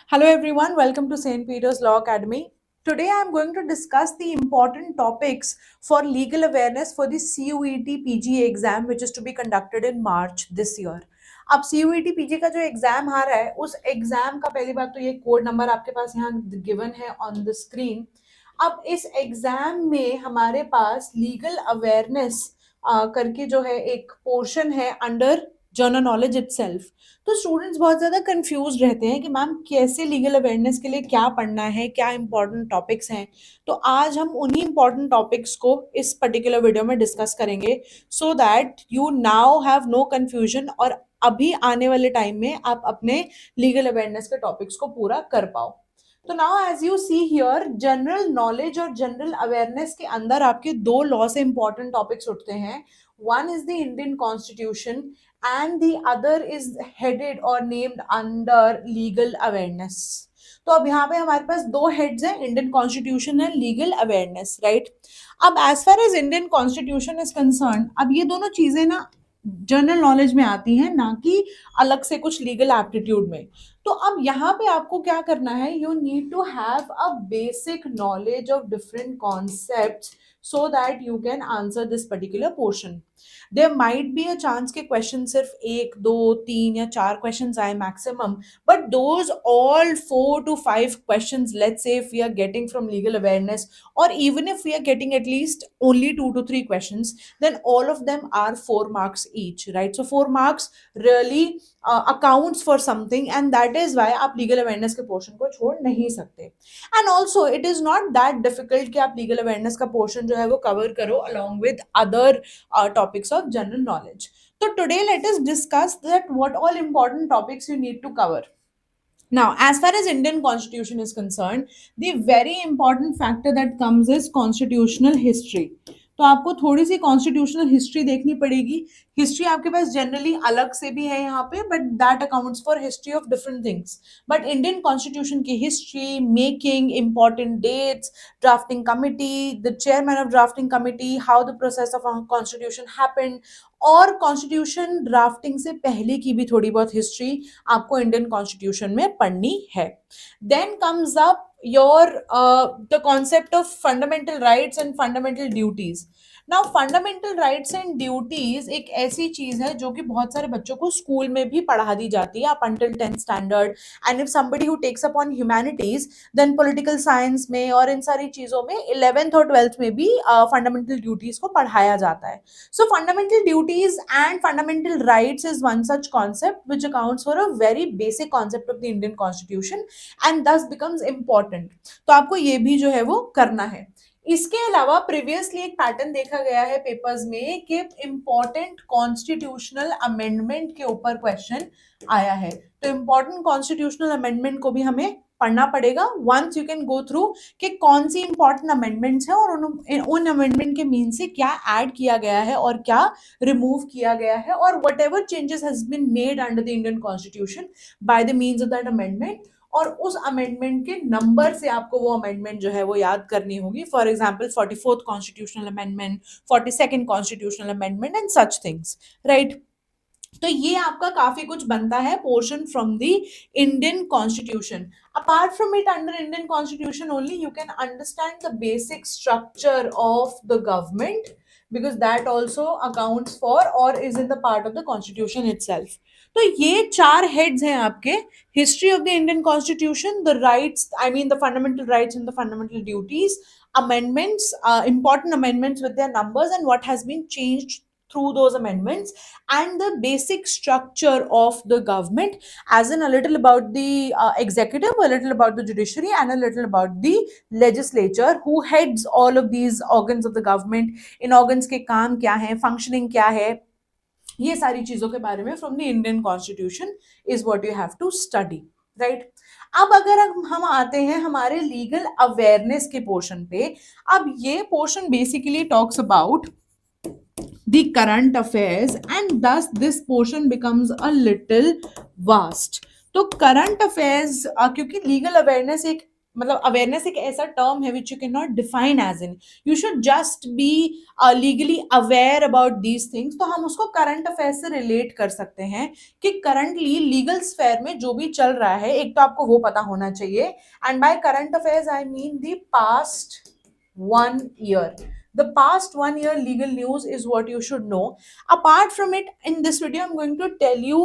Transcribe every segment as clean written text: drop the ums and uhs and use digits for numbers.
Hello everyone, welcome to St. Peter's Law Academy. Today I am going to discuss the important topics for legal awareness for the CUET PG exam which is to be conducted in March this year. अब CUET PG का जो exam आ रहा है उस exam का पहली बात तो ये कोड नंबर आपके पास यहाँ गिवन है ऑन द स्क्रीन. अब इस एग्जाम में हमारे पास लीगल अवेयरनेस करके जो है एक पोर्शन है अंडर जनरल नॉलेज इटसेल्फ. तो स्टूडेंट्स बहुत ज़्यादा कंफ्यूज रहते हैं कि मैम कैसे लीगल अवेयरनेस के लिए क्या पढ़ना है, क्या इंपॉर्टेंट टॉपिक्स हैं. तो आज हम उन्हीं इंपॉर्टेंट टॉपिक्स को इस पर्टिकुलर वीडियो में डिस्कस करेंगे so that you now have no confusion और अभी आने वाले टाइम में आप अपने लीगल अवेयरनेस के टॉपिक्स को पूरा कर पाओ. तो now as you see here general knowledge और जनरल अवेयरनेस के अंदर आपके दो लॉ से इंपॉर्टेंट टॉपिक्स उठते हैं. One is the Indian constitution and the other is headed or named under legal awareness. तो अब यहाँ पे हमारे पास दो हेड्स हैं, Indian constitution and legal awareness, right. अब as far as Indian constitution is concern, अब ये दोनों चीजें ना जनरल नॉलेज में आती हैं, ना कि अलग से कुछ लीगल एप्टीट्यूड में. तो अब यहाँ पे आपको क्या करना है, you need to have a basic knowledge of different concepts so that you can answer this particular portion. There might be a chance के क्वेश्चन सिर्फ एक दो तीन या चार क्वेश्चंस आए maximum, but those all 4 to 5 questions, let's say if we are getting from legal awareness, or even if we are getting at least only 2 to 3 questions, then all of them are 4 marks each, right? So 4 marks really accounts for something, and that is why आप legal awareness के portion को छोड़ नहीं सकते. And also it is not that difficult कि आप legal awareness का portion जो है वो कवर करो along with other topics of general knowledge. तो today let us discuss that what all important topics you need to cover. Now, as far as Indian Constitution is concerned, the very important factor that comes is constitutional history. तो आपको थोड़ी सी constitutional history देखनी पड़ेगी. History आपके पास generally अलग से भी है यहाँ पे, but that accounts for history of different things. But Indian constitution की history, making, important dates, drafting committee, the chairman of drafting committee, how the process of constitution happened, और कॉन्स्टिट्यूशन ड्राफ्टिंग से पहले की भी थोड़ी बहुत हिस्ट्री आपको Indian constitution में पढ़नी है. Then comes up your the concept of fundamental rights and fundamental duties. Now fundamental rights and duties एक ऐसी चीज है जो कि बहुत सारे बच्चों को स्कूल में भी पढ़ा दी जाती है up until 10th standard, and if somebody who takes up on humanities then political science में और इन सारी चीजों में 11th और 12th में भी fundamental duties को पढ़ाया जाता है. So fundamental duties and fundamental rights is one such concept which accounts for a very basic concept of the Indian Constitution and thus becomes important. तो आपको ये भी जो है वो करना है. इसके अलावा प्रीवियसली एक पैटर्न देखा गया है पेपर्स में कि इंपॉर्टेंट कॉन्स्टिट्यूशनल अमेंडमेंट के ऊपर क्वेश्चन आया है. तो इंपॉर्टेंट कॉन्स्टिट्यूशनल अमेंडमेंट को भी हमें पढ़ना पड़ेगा. Once you can go through कि कौन सी इंपॉर्टेंट अमेंडमेंट्स हैं और उन अमेंडमेंट के मीन से क्या ऐड किया गया है और क्या रिमूव किया गया है, और whatever changes has been made under the Indian constitution by the means of that amendment, और उस अमेंडमेंट के नंबर से आपको वो अमेंडमेंट जो है वो याद करनी होगी. For example 44th constitutional amendment, 42nd constitutional amendment and such things, right. तो ये आपका काफी कुछ बनता है portion from the Indian constitution. Apart from it, under Indian constitution only you can understand the basic structure of the government, because that also accounts for or is in the part of the constitution itself. तो ये चार heads हैं आपके. History of the Indian constitution, the rights, I mean the fundamental rights and the fundamental duties, amendments, important amendments with their numbers and what has been changed through those amendments, and the basic structure of the government, as in a little about the executive, a little about the judiciary, and a little about the legislature who heads all of these organs of the government. In organs के काम क्या है, functioning क्या है, ये सारी चीजों के बारे में from the Indian constitution is what you have to study, right. अब अगर हम आते हैं हमारे लीगल अवेयरनेस के पोर्शन पे, अब ये portion basically talks about the current affairs and thus this portion becomes a little vast. तो करंट अफेयर्स, क्योंकि लीगल अवेयरनेस एक मतलब अवेयरनेस एक ऐसा टर्म है which you can not define as in, you should just be legally aware about these things. तो हम उसको करंट अफेयर से रिलेट कर सकते हैं कि करंटली लीगल स्फेयर में जो भी चल रहा है, एक तो आपको वो पता होना चाहिए। And by current affairs I mean the past 1 year. The past 1 year legal news is what you should know. Apart from it, in this video, I'm going to tell you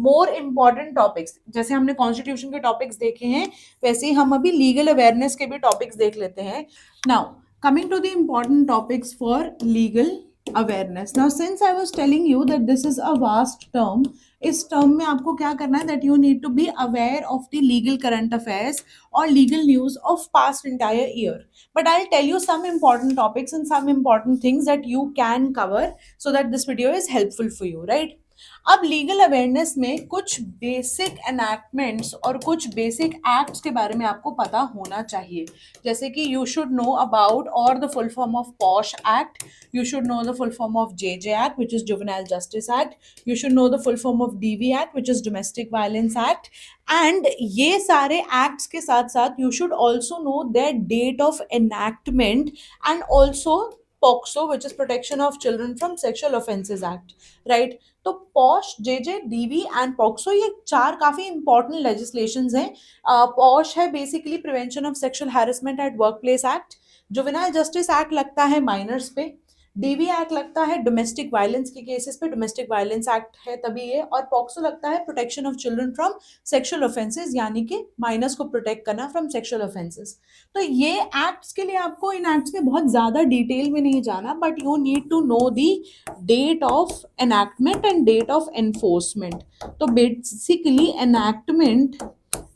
more important topics. जैसे हमने constitution के topics देखे हैं, वैसे ही हम अभी legal awareness के भी टॉपिक्स देख लेते हैं. Now, coming to the important topics for legal awareness. Now, since I was telling you that this is a vast term, इस टर्म में आपको क्या करना है, that you need to be aware of the legal current affairs और legal news of past entire year. But I'll tell you some important topics and some important things that you can cover so that this video is helpful for you, right? अब legal awareness में कुछ basic एनैक्टमेंट्स और कुछ basic acts के बारे में आपको पता होना चाहिए. जैसे कि यू शुड नो अबाउट और the full form of POSH act, you should know the full form of JJ act which is juvenile justice act, you should know the full form of DV act which is domestic violence act. And ये सारे acts के साथ साथ you should also know their date of enactment and also POCSO, which is Protection of Children from Sexual Offences Act, right? तो POSH, JJ, DV and POCSO ये चार काफी important legislations हैं. पॉश है basically prevention of sexual harassment at workplace act, juvenile justice act लगता है minors पे, DV act लगता है डोमेस्टिक वायलेंस के केसेस पे, डोमेस्टिक वायलेंस एक्ट है तभी ये, और पॉक्सो लगता है protection of children from sexual offences, यानी कि माइनर्स को प्रोटेक्ट करना फ्रॉम सेक्सुअल ऑफेंसेस. तो ये एक्ट्स के लिए आपको इन एक्ट्स में बहुत ज्यादा डिटेल में नहीं जाना, but you need to know the date of enactment and date of enforcement. तो बेसिकली एनैक्टमेंट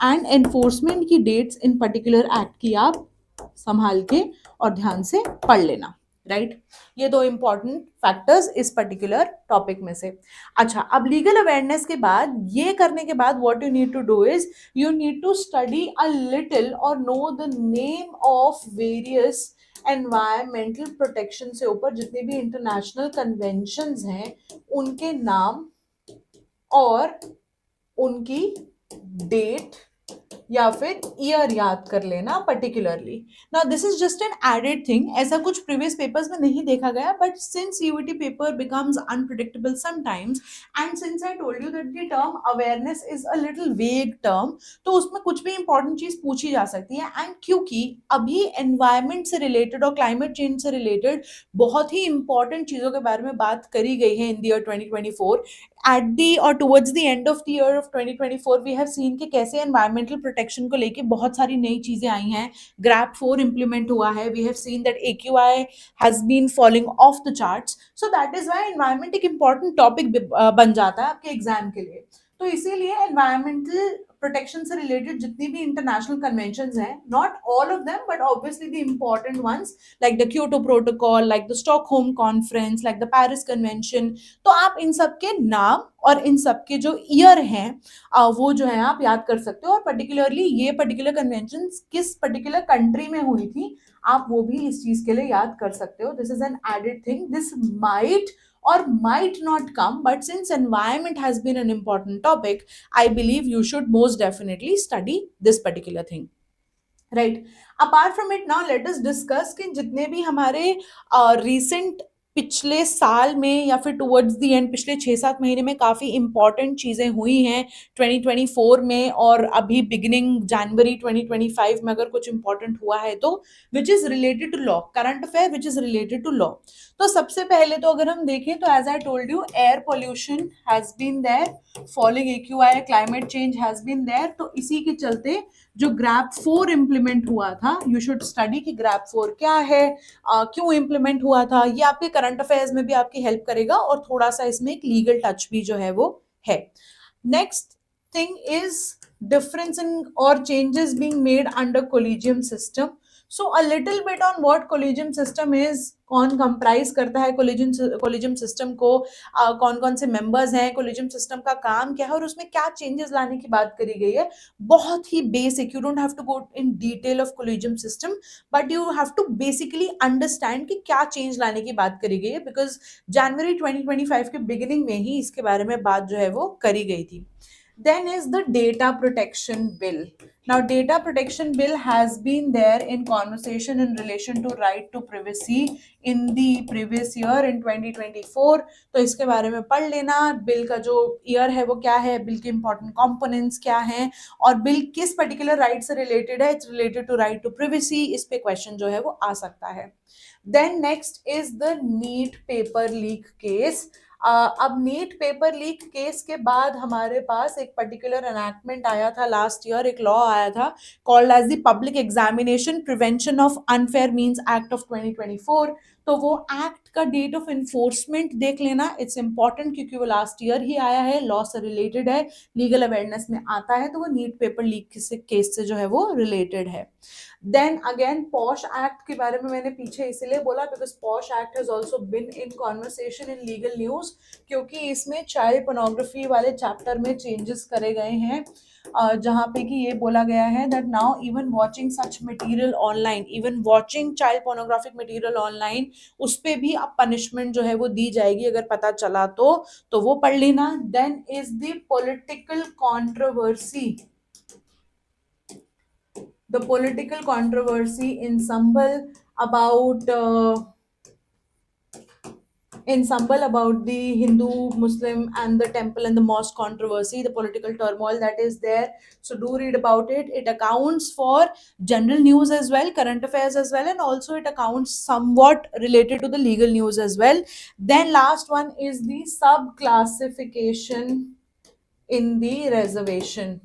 एंड एनफोर्समेंट की डेट्स इन पर्टिकुलर एक्ट की आप संभाल के और ध्यान से पढ़ लेना, राइट? ये दो इंपॉर्टेंट फैक्टर्स इस पर्टिकुलर टॉपिक में से. अच्छा, अब लीगल अवेयरनेस के बाद, ये करने के बाद what you need to do is you need to study a little और know the name of various environmental protection से ऊपर जितने भी इंटरनेशनल कन्वेंशंस हैं उनके नाम और उनकी डेट या फिर ईयर याद कर लेना particularly. Now this is just an added thing, ऐसा कुछ प्रीवियस पेपर्स में नहीं देखा गया, but since UET paper becomes unpredictable sometimes and since I told you that the term awareness is a little vague term, तो उसमें कुछ भी इंपॉर्टेंट चीज पूछी जा सकती है. एंड क्योंकि अभी एनवायरमेंट से रिलेटेड और क्लाइमेट चेंज से रिलेटेड बहुत ही इंपॉर्टेंट चीजों के बारे में बात करी गई है in the year 2024, at the or towards the end of the year of 2024 we have seen कि कैसे environmental protection को लेके बहुत सारी नई चीजें आई हैं. GRAP 4 implement हुआ है, we have seen that AQI has been falling off the charts, so that is why environment एक important topic बन जाता है आपके एग्जाम के लिए. तो इसीलिए environmental protection से related जितनी भी international conventions हैं, not all of them but obviously the important ones like the Kyoto Protocol, like the Stockholm Conference, like the Paris Convention, तो आप इन सब के नाम और इन सब के जो ईयर हैं वो जो है आप याद कर सकते हो. और पर्टिकुलरली ये पर्टिकुलर कन्वेंशन किस पर्टिकुलर कंट्री में हुई थी आप वो भी इस चीज के लिए याद कर सकते हो. This is an added thing, this might or might not come, but since environment has been an important topic, I believe you should most definitely study this particular thing, right? Apart from it, now let us discuss कि जितने भी हमारे recent पिछले साल में या फिर towards the end पिछले 6-7 महीने में काफ़ी इंपॉर्टेंट चीज़ें हुई हैं 2024 में, और अभी बिगिनिंग जनवरी 2025 में अगर कुछ इंपॉर्टेंट हुआ है तो which is related to law, current affair which is related to law. तो सबसे पहले तो अगर हम देखें तो as I told you air pollution has been there, falling AQI, climate change has been there. तो इसी के चलते जो ग्रैप 4 इम्प्लीमेंट हुआ था, यू शुड स्टडी कि ग्रैप 4 क्या है, क्यों इम्प्लीमेंट हुआ था. ये आपके करंट अफेयर्स में भी आपकी हेल्प करेगा और थोड़ा सा इसमें एक लीगल टच भी जो है वो है. Next thing is difference in और changes being made under collegium system. So a little bit on what collegium system is, कौन कंप्राइज करता है कोलिजियम सिस्टम को, कौन कौन से मेंबर्स हैं, कोलिजियम सिस्टम का काम क्या है और उसमें क्या चेंजेस लाने की बात करी गई है. बहुत ही basic, you don't have to go in detail of collegium system, but you have to basically understand कि क्या चेंज लाने की बात करी गई है, बिकॉज जनवरी 2025 के बिगिनिंग में ही इसके बारे में बात जो है वो करी गई थी. Then is the data protection bill. Now data protection bill has been there in conversation in relation to right to privacy in the previous year in 2024. तो इसके बारे में पढ़ लेना, बिल का जो ईयर है वो क्या है, बिल के इंपॉर्टेंट कंपोनेंट्स क्या हैं, और बिल किस पर्टिकुलर राइट से रिलेटेड है, it's related to right to privacy, इस पे क्वेश्चन जो है वो आ सकता है. Then next is the NEET paper leak case. अब नीट पेपर लीक केस के बाद हमारे पास एक पर्टिकुलर एनैक्टमेंट आया था लास्ट ईयर, एक लॉ आया था called as the public examination prevention of unfair means act of 2024. तो वो एक्ट का डेट ऑफ इन्फोर्समेंट देख लेना, इट्स इंपॉर्टेंट क्योंकि वो लास्ट ईयर ही आया है, लॉ से रिलेटेड है, लीगल अवेयरनेस में आता है, तो वो नीट पेपर लीक केस से जो है वो रिलेटेड है. देन अगेन पॉश एक्ट के बारे में मैंने पीछे इसलिए बोला because posh act has also been in conversation in legal news, क्योंकि इसमें चाइल्ड पोर्नोग्राफी वाले चैप्टर में चेंजेस करे गए हैं, जहाँ पे कि ये बोला गया है that now even watching such material online, even watching child pornographic material online, उस पे भी अब पनिशमेंट जो है वो दी जाएगी अगर पता चला तो वो पढ़ लेना. Then is the political controversy, the political controversy in Sambal about the Hindu, Muslim, and the temple and the mosque controversy, the political turmoil that is there. So do read about it. It accounts for general news as well, current affairs as well, and also it accounts somewhat related to the legal news as well. Then last one is the sub classification in the reservation.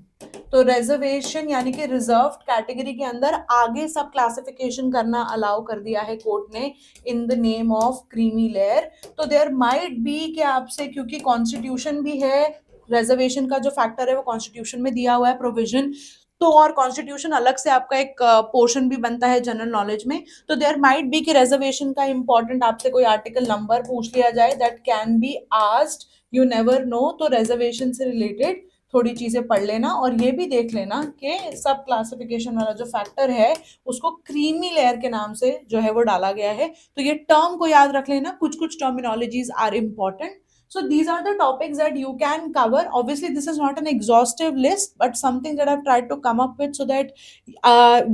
तो reservation यानी कि reserve category के अंदर आगे सब classification करना allow कर दिया है कोर्ट ने in the name of creamy layer. तो देयर माइट बी कि आपसे, क्योंकि कॉन्स्टिट्यूशन भी है, रिजर्वेशन का जो फैक्टर है वो कॉन्स्टिट्यूशन में दिया हुआ है प्रोविजन, तो और कॉन्स्टिट्यूशन अलग से आपका एक पोर्शन भी बनता है जनरल नॉलेज में. तो देयर माइट बी कि रिजर्वेशन का इंपॉर्टेंट आपसे कोई आर्टिकल नंबर पूछ लिया जाए, that can be asked, you never know. तो रिजर्वेशन से रिलेटेड थोड़ी चीजें पढ़ लेना, और ये भी देख लेना कि सब क्लासिफिकेशन वाला जो फैक्टर है उसको क्रीमी लेयर के नाम से जो है वो डाला गया है. तो ये टर्म को याद रख लेना, कुछ कुछ terminologies are important. So these are the topics that you can cover. Obviously this is not an exhaustive list, but something that I've tried to come up with so that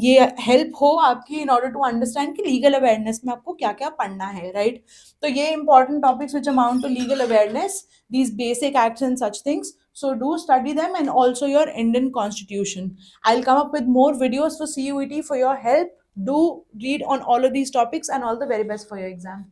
ये help हो आपकी in order to understand कि legal awareness में आपको क्या क्या पढ़ना है, right? तो ये important topics which amount to legal awareness, these basic acts and such things. So do study them, and also your Indian constitution. I'll come up with more videos for CUET for your help. Do read on all of these topics, and all the very best for your exam.